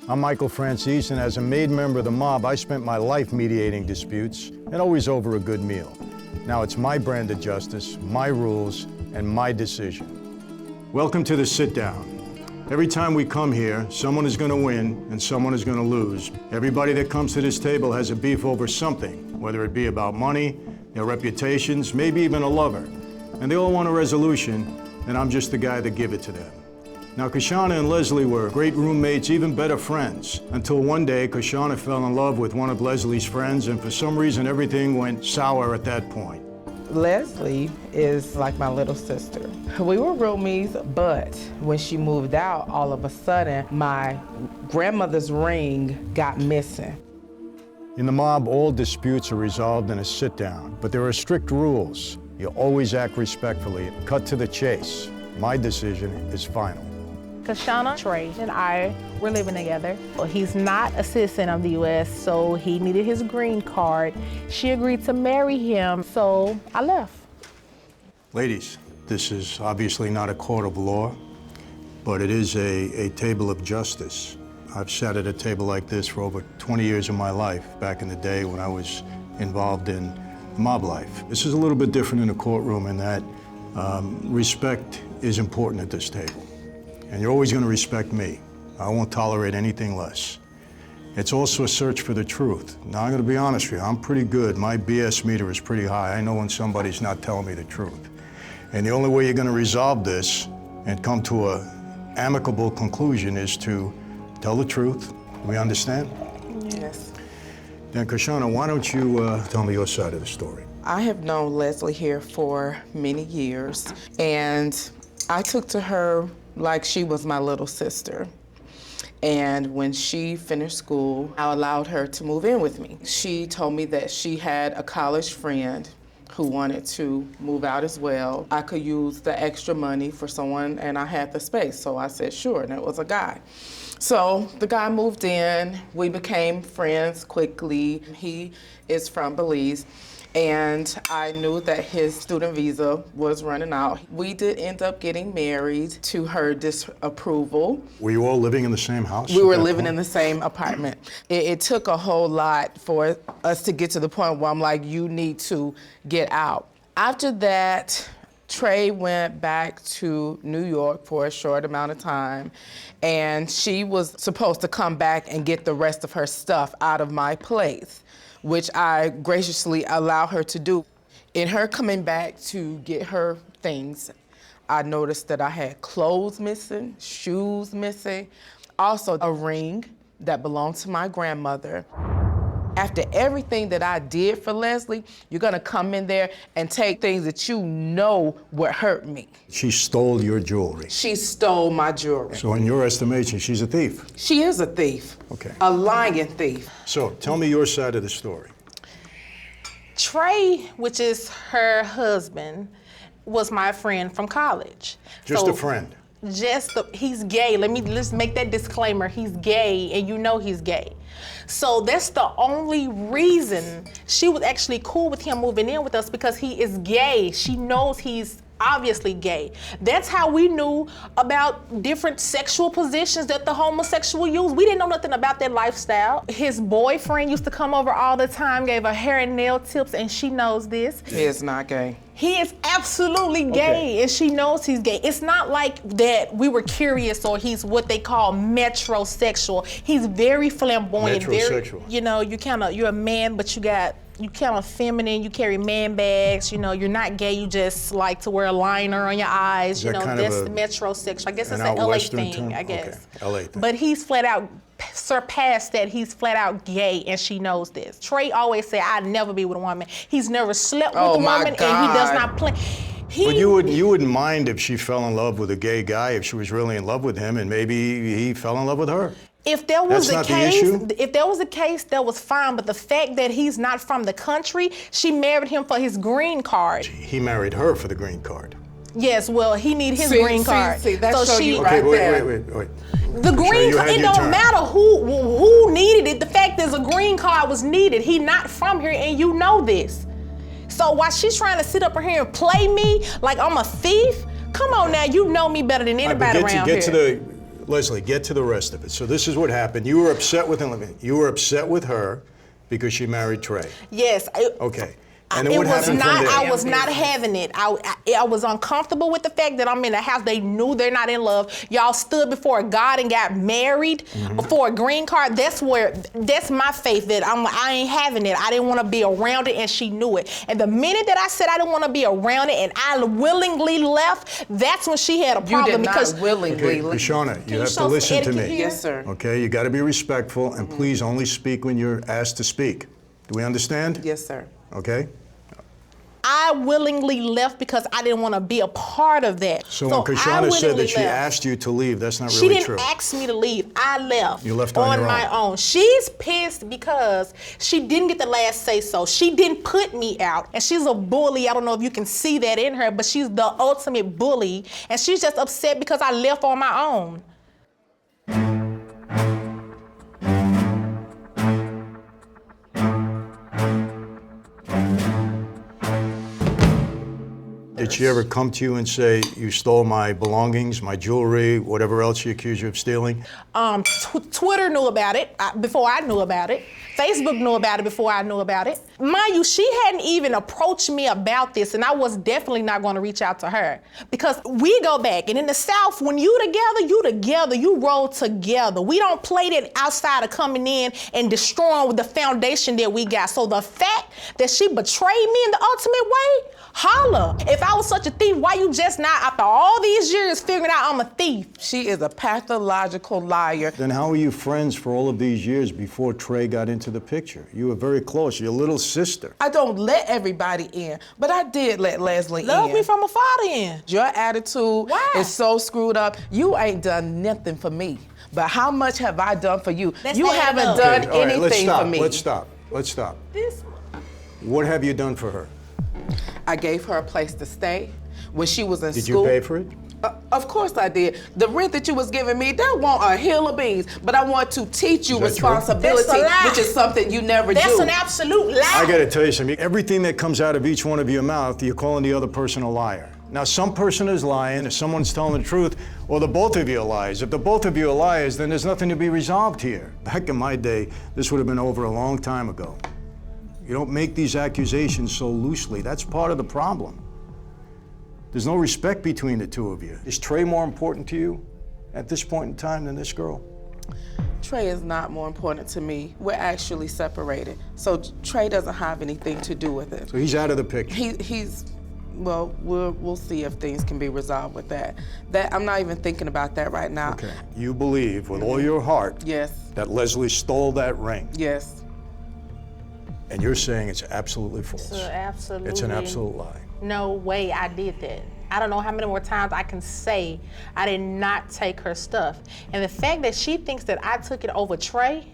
I'm Michael Franzese, and as a made member of the mob, I spent my life mediating disputes, and always over a good meal. Now it's my brand of justice, my rules, and my decision. Welcome to the sit down. Every time we come here, someone is going to win and someone is going to lose. Everybody that comes to this table has a beef over something, whether it be about money, their reputations, maybe even a lover. And they all want a resolution, and I'm just the guy to give it to them. Now, Kashuna and Lesley were great roommates, even better friends, until one day Kashuna fell in love with one of Lesley's friends, and for some reason everything went sour at that point. Lesley is like my little sister. We were roomies, but when she moved out, all of a sudden, my grandmother's ring got missing. In the mob, all disputes are resolved in a sit-down, but there are strict rules. You always act respectfully. Cut to the chase. My decision is final. Kashuna, Trey, and I were living together. Well, he's not a citizen of the U.S., so he needed his green card. She agreed to marry him, so I left. Ladies, this is obviously not a court of law, but it is a table of justice. I've sat at a table like this for over 20 years of my life, back in the day when I was involved in mob life. This is a little bit different in a courtroom in that respect is important at this table. And you're always going to respect me. I won't tolerate anything less. It's also a search for the truth. Now, I'm going to be honest with you, I'm pretty good. My BS meter is pretty high. I know when somebody's not telling me the truth. And the only way you're going to resolve this and come to an amicable conclusion is to tell the truth. Do we understand? Yes. Then, Kashuna, why don't you tell me your side of the story? I have known Lesley here for many years, and I took to her like she was my little sister. And when she finished school, I allowed her to move in with me. She told me that she had a college friend who wanted to move out as well. I could use the extra money for someone, and I had the space, so I said sure, and it was a guy. So the guy moved in, we became friends quickly. He is from Belize, and I knew that his student visa was running out. We did end up getting married to her disapproval. Were you all living in the same house? We were living in the same apartment. It took a whole lot for us to get to the point where I'm like, you need to get out. After that, Trey went back to New York for a short amount of time, and she was supposed to come back and get the rest of her stuff out of my place, which I graciously allow her to do. In her coming back to get her things, I noticed that I had clothes missing, shoes missing, also a ring that belonged to my grandmother. After everything that I did for Lesley, you're gonna come in there and take things that you know would hurt me. She stole your jewelry. She stole my jewelry. So in your estimation, she's a thief? She is a thief. Okay. A lying thief. So tell me your side of the story. Trey, which is her husband, was my friend from college. Just So, a friend? He's gay. Let's make that disclaimer. He's gay, and you know he's gay. So that's the only reason she was actually cool with him moving in with us, because he is gay. She knows he's obviously gay. That's how we knew about different sexual positions that the homosexual use. We didn't know nothing about that lifestyle. His boyfriend used to come over all the time, gave her hair and nail tips, and she knows this. He is not gay. He is absolutely gay, and she knows he's gay. It's not like that we were curious or he's what they call metrosexual. He's very flamboyant. Metrosexual. Very, you're a man, but you kind of feminine, you carry man bags, you're not gay, you just like to wear a liner on your eyes, that's the metrosexual. I guess it's an LA thing, term? I guess. Okay. LA thing. But he's flat out surpassed that. He's flat out gay, and she knows this. Trey always said, I'd never be with a woman. He's never slept with a woman, and he does not play. But you wouldn't mind if she fell in love with a gay guy, if she was really in love with him, and maybe he fell in love with her. If there was That's not the issue? If there was a case, that was fine. But the fact that he's not from the country, she married him for his green card. He married her for the green card. Yes, well, he need his green card. That's so Okay, right there. wait. The green card, it don't matter who needed it. The fact is a green card was needed. He not from here, and you know this. So while she's trying to sit up here and play me like I'm a thief, come on now, you know me better than anybody around here. Lesley, get to the rest of it. So this is what happened. You were upset with him. You were upset with her because she married Trey. Yes. Okay. And then what happened from there? I was not having it. I was uncomfortable with the fact that I'm in a house. They knew they're not in love. Y'all stood before God and got married for a green card. That's my faith that I ain't having it. I didn't want to be around it, and she knew it. And the minute that I said I didn't want to be around it and I willingly left, that's when she had a problem. You did not willingly. Okay, Kashuna, you have to show some listen to etiquette me. here? Yes, sir. Okay, you got to be respectful, and please only speak when you're asked to speak. Do we understand? Yes, sir. Okay. I willingly left because I didn't want to be a part of that. So when Kashuna said that she asked you to leave, that's not really true. She didn't ask me to leave. I left. You left on your my own. She's pissed because she didn't get the last say so. She didn't put me out. And she's a bully. I don't know if you can see that in her, but she's the ultimate bully. And she's just upset because I left on my own. Did she ever come to you and say, you stole my belongings, my jewelry, whatever else she accused you of stealing? Twitter knew about it before I knew about it. Facebook knew about it before I knew about it. Mind you, she hadn't even approached me about this, and I was definitely not going to reach out to her. Because we go back, and in the South, when you together, you roll together. We don't play that outside of coming in and destroying the foundation that we got. So the fact that she betrayed me in the ultimate way, holla. If I was such a thief, why you just not, after all these years, figuring out I'm a thief? She is a pathological liar. Then how were you friends for all of these years before Trey got into the picture? You were very close, your little sister. I don't let everybody in, but I did let Lesley in. Love me from afar then. Your attitude Why? is so screwed up. You ain't done nothing for me. But how much have I done for you? That's You not haven't enough. done All right, anything for me. Let's stop. What have you done for her? I gave her a place to stay when she was in Did school. you pay for it? Of course I did. The rent that you was giving me, that wasn't a hill of beans, but I want to teach you Is that true? responsibility, That's a lie. which is something you never That's do. an absolute lie. I gotta tell you something. Everything that comes out of each one of your mouth, you're calling the other person a liar. Now, some person is lying, if someone's telling the truth, or the both of you are liars. If the both of you are liars, then there's nothing to be resolved here. Back in my day, this would have been over a long time ago. You don't make these accusations so loosely. That's part of the problem. There's no respect between the two of you. Is Trey more important to you at this point in time than this girl? Trey is not more important to me. We're actually separated. So Trey doesn't have anything to do with it. So he's out of the picture. Well, we'll see if things can be resolved with that. I'm not even thinking about that right now. Okay. You believe with all your heart Yes, that Lesley stole that ring, yes. and you're saying it's absolutely false. It's It's an absolute lie. No way I did that. I don't know how many more times I can say I did not take her stuff. And the fact that she thinks that I took it over Trey,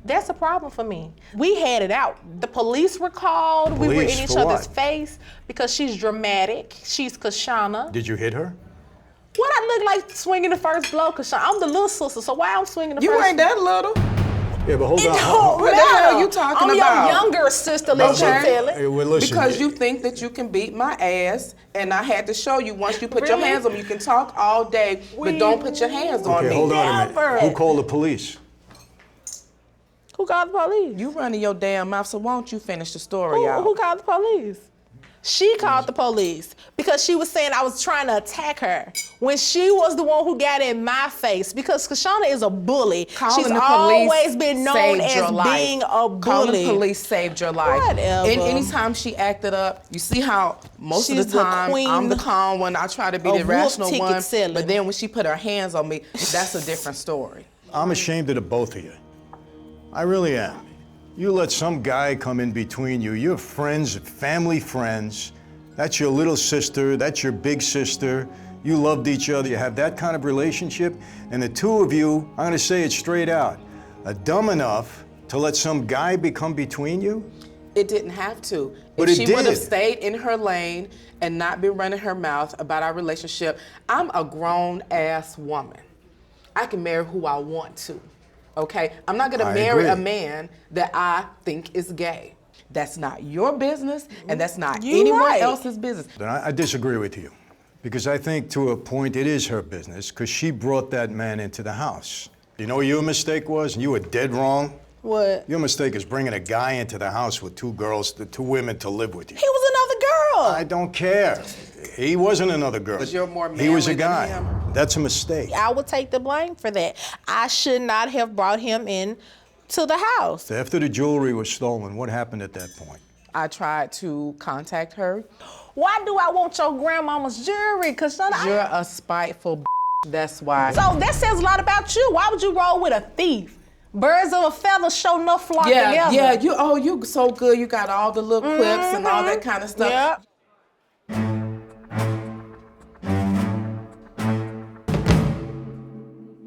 that's a problem for me. We had it out. The police were called. We were in Police each for other's what? face because she's dramatic. She's Kashuna. Did you hit her? What I look like swinging the first blow, Kashuna? I'm the little sister, so why I'm swinging the You first ain't that little. Yeah, but hold It on. don't What the matter. hell you talking I'm about? your younger sister, let you tell it. Hey, well, listen, Because you think that you can beat my ass, and I had to show you once you put your Really? hands on me. You can talk all day, but don't put your hands on Okay, me. hold on a Never. minute. Who called the police? Who called the police? You running your damn mouth, so why don't you finish the story out? Who called the police? She called the police because she was saying I was trying to attack her when she was the one who got in my face because Kashuna is a bully. Calling She's the police always been known saved your as life. being a bully. Calling the police saved your life. Whatever. And anytime she acted up, you see how most She's of the the time queen I'm the calm one. I try to be of the wolf rational ticket one. selling. But then when she put her hands on me, that's a different story. I'm ashamed of the both of you. I really am. You let some guy come in between you. You're friends, family friends. That's your little sister, that's your big sister. You loved each other, you have that kind of relationship. And the two of you, I'm gonna say it straight out, are dumb enough to let some guy become between you? It didn't have to. But if it she would have did. stayed in her lane and not been running her mouth about our relationship, I'm a grown-ass woman. I can marry who I want to, okay? I'm not gonna I marry agree. a man that I think is gay. That's not your business, and that's not You anyone right. else's business. Then I disagree with you. Because I think to a point it is her business, because she brought that man into the house. You know what your mistake was? You were dead wrong. What? Your mistake is bringing a guy into the house with two girls, the two women to live with you. He was another girl. I don't care. He wasn't another girl. But you're more He was a manly than guy. him. That's a mistake. I would take the blame for that. I should not have brought him in to the house. After the jewelry was stolen, what happened at that point? I tried to contact her. Why do I want your grandmama's jewelry? You're a spiteful that's why. So that says a lot about you. Why would you roll with a thief? Birds of a feather show no flock together. Yeah, you so good. You got all the little clips and all that kind of stuff. Yep.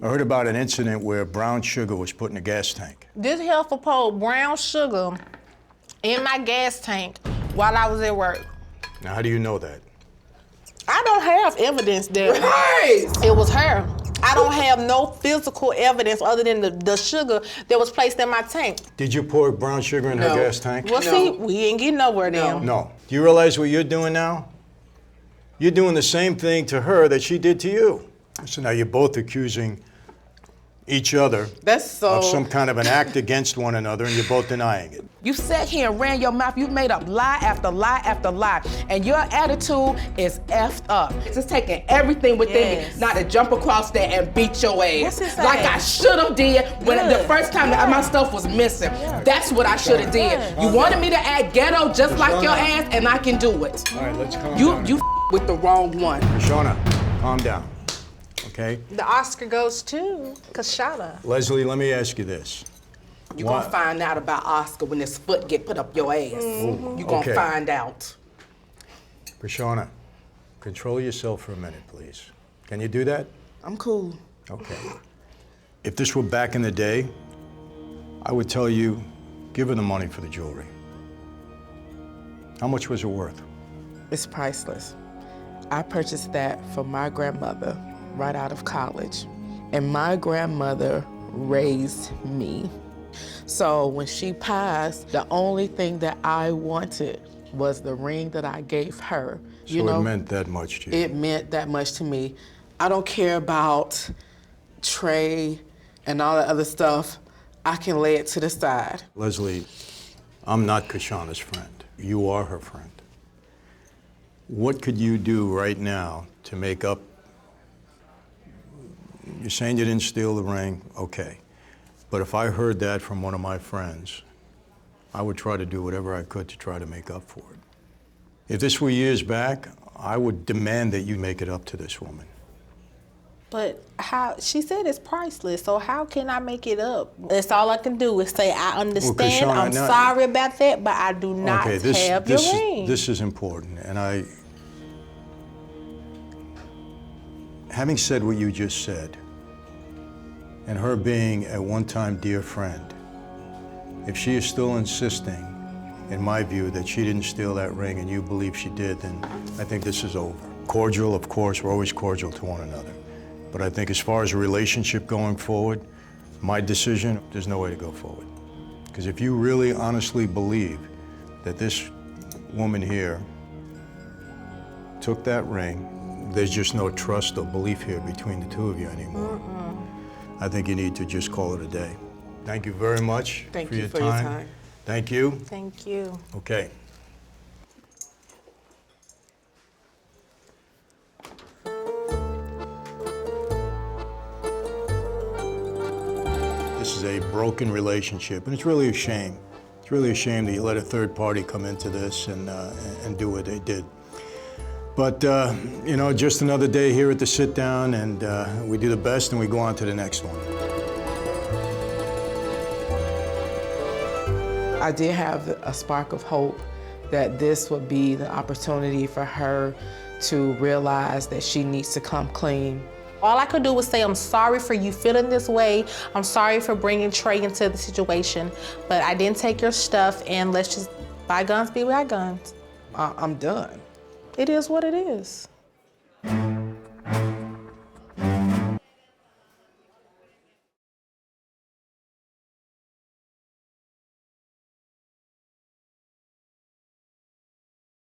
I heard about an incident where brown sugar was put in a gas tank. This heifer poured brown sugar in my gas tank while I was at work. Now, how do you know that? I don't have evidence that Right. it was her. I don't have no physical evidence other than the sugar that was placed in my tank. Did you pour brown sugar in her No. gas tank? Well, No. see, we ain't getting nowhere then. No. Do you realize what you're doing now? You're doing the same thing to her that she did to you. So now you're both accusing each other That's so. of some kind of an act against one another, and you're both denying it. You sat here and ran your mouth. You made up lie after lie after lie. And your attitude is effed up. It's just taking everything within Yes. me not to jump across there and beat your ass. What's his Like I ass? should have did when the Good. first time that my stuff was missing. That's what I should have did. You wanted me to act ghetto just like your ass, and I can do it. All right, let's calm You down. you with the wrong one. Kashuna, calm down, okay? The Oscar goes to Kashuna. Leslie, let me ask you this. You're Why- gonna find out about Oscar when his foot get put up your ass. You're gonna Okay. find out. Kashuna, control yourself for a minute, please. Can you do that? I'm cool. Okay. If this were back in the day, I would tell you, give her the money for the jewelry. How much was it worth? It's priceless. I purchased that for my grandmother right out of college. And my grandmother raised me. So when she passed, the only thing that I wanted was the ring that I gave her. So You know, it meant that much to you. it meant that much to me. I don't care about Trey and all that other stuff. I can lay it to the side. Leslie, I'm not Kashuna's friend. You are her friend. What could you do right now to make up? You're saying you didn't steal the ring, okay. But if I heard that from one of my friends, I would try to do whatever I could to try to make up for it. If this were years back, I would demand that you make it up to this woman. But how? She said it's priceless, so how can I make it up? That's all I can do is say I understand. Kashuna, I'm now- sorry about that, but I do not Okay, have your ring. this is important, and having said what you just said, and her being a one-time dear friend, if she is still insisting, in my view, that she didn't steal that ring and you believe she did, then I think this is over. Cordial, of course, we're always cordial to one another. But I think as far as a relationship going forward, my decision, there's no way to go forward. Because if you really honestly believe that this woman here took that ring, there's just no trust or belief here between the two of you anymore. I think you need to just call it a day. Thank you very much Thank for you your for your time. time. Thank you. Thank you. Okay. This is a broken relationship, and it's really a shame. It's really a shame that you let a third party come into this and do what they did. But, you know, just another day here at the sit down, and we do the best and we go on to the next one. I did have a spark of hope that this would be the opportunity for her to realize that she needs to come clean. All I could do was say, I'm sorry for you feeling this way. I'm sorry for bringing Trey into the situation, but I didn't take your stuff, and let's just bygones be bygones. I'm done. It is what it is.